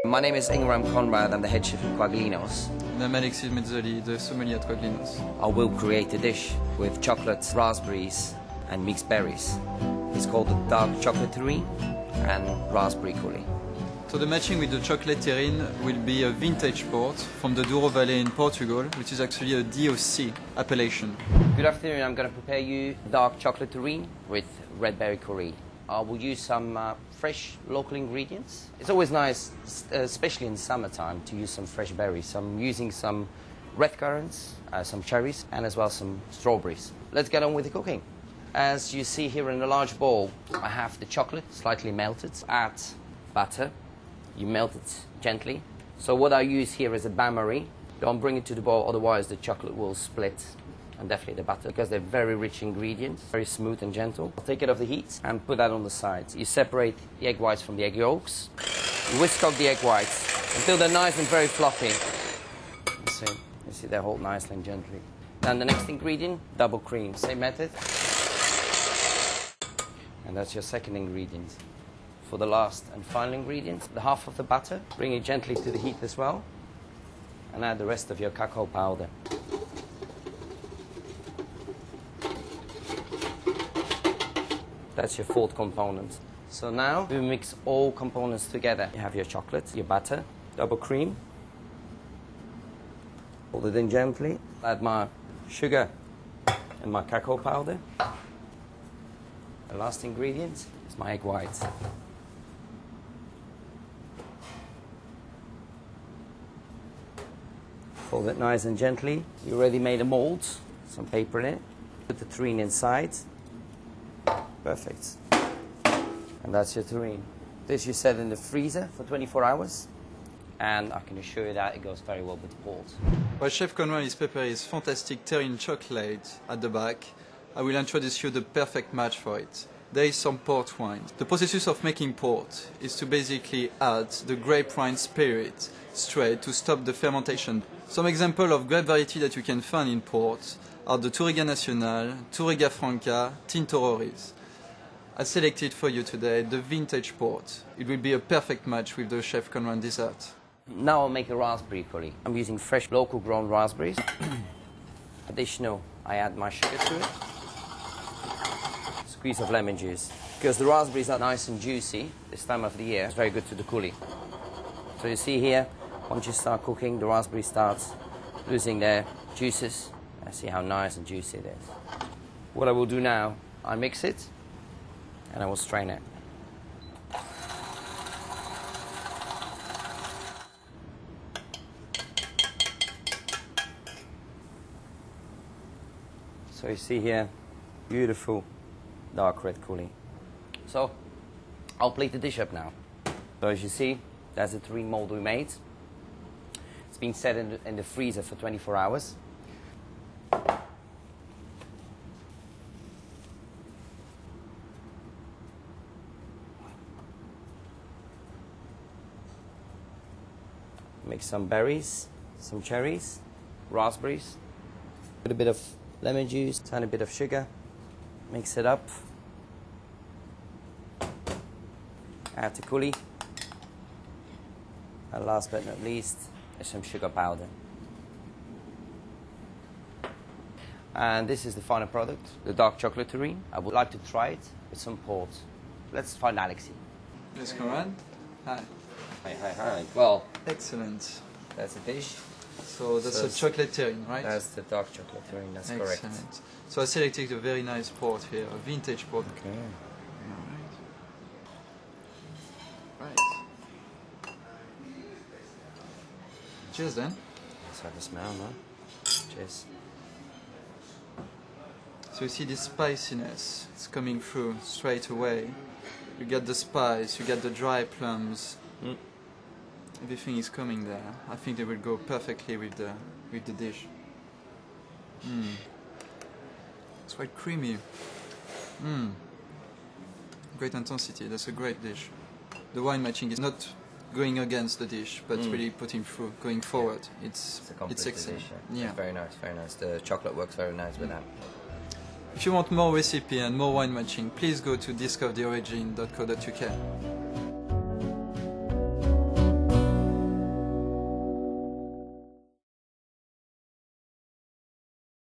My name is Inghelram Konrad, I'm the head chef at Quaglinos. And I'm Alexis Meszoly, the sommelier at Quaglinos. I will create a dish with chocolate, raspberries and mixed berries. It's called the dark chocolate terrine and raspberry coulis. So the matching with the chocolate terrine will be a vintage port from the Douro Valley in Portugal, which is actually a DOC appellation. Good afternoon, I'm going to prepare you dark chocolate terrine with red berry coulis. I will use some fresh local ingredients. It's always nice, especially in summertime, to use some fresh berries. I'm using some red currants, some cherries, and as well some strawberries. Let's get on with the cooking. As you see here in a large bowl, I have the chocolate slightly melted. Add butter. You melt it gently. So what I use here is a bain-marie. Don't bring it to the bowl, otherwise the chocolate will split. And definitely the butter, because they're very rich ingredients, very smooth and gentle. I'll take it off the heat and put that on the sides. You separate the egg whites from the egg yolks. You whisk cook the egg whites until they're nice and very fluffy. You see they're hold nicely and gently. Then the next ingredient, double cream. Same method. And that's your second ingredient. For the last and final ingredient, the half of the butter. Bring it gently to the heat as well. And add the rest of your cacao powder. That's your fourth component. So now we mix all components together. You have your chocolate, your butter, double cream. Hold it in gently. Add my sugar and my cacao powder. The last ingredient is my egg whites. Fold it nice and gently. You already made a mold, some paper in it. Put the terrine inside. Perfect. And that's your terrine. This you set in the freezer for 24 hours. And I can assure you that it goes very well with port. While Chef Konrad is preparing his fantastic terrine chocolate at the back, I will introduce you the perfect match for it. There is some port wine. The process of making port is to basically add the grape wine spirit straight to stop the fermentation. Some examples of grape variety that you can find in port are the Touriga Nacional, Touriga Franca, Tinto Roriz. I selected for you today the vintage port. It will be a perfect match with the Chef Konrad dessert. Now I'll make a raspberry coulis. I'm using fresh local grown raspberries. Additional, I add my sugar to it. Squeeze of lemon juice. Because the raspberries are nice and juicy this time of the year, it's very good to the coulis. So you see here, once you start cooking, the raspberry starts losing their juices. I see how nice and juicy it is. What I will do now, I mix it and I will strain it. So you see here, beautiful dark red coulis. So I'll plate the dish up now. So as you see, that's the terrine mold we made. It's been set in the freezer for 24 hours. Make some berries, some cherries, raspberries, put a bit of lemon juice, tiny bit of sugar, mix it up, add the coulis, and last but not least is some sugar powder. And this is the final product, the dark chocolate terrine. I would like to try it with some port. Let's find Alexis. Yes, Konrad. Hi. Hi. Well, excellent. That's a dish. So that's a chocolate terrine, right? That's the dark chocolate terrine, that's excellent. Correct. So I selected a very nice port here, a vintage port. Okay. Right. Cheers then. Let's have a smell, no? Cheers. So you see this spiciness, it's coming through straight away. You get the spice, you get the dry plums. Everything is coming there. I think they will go perfectly with the dish. It's quite creamy. Great intensity. That's a great dish. The wine matching is not going against the dish, but really putting through, going forward. It's excellent. Dish, yeah. It's very nice, very nice. The chocolate works very nice with that. If you want more recipe and more wine matching, please go to discovertheorigin.co.uk.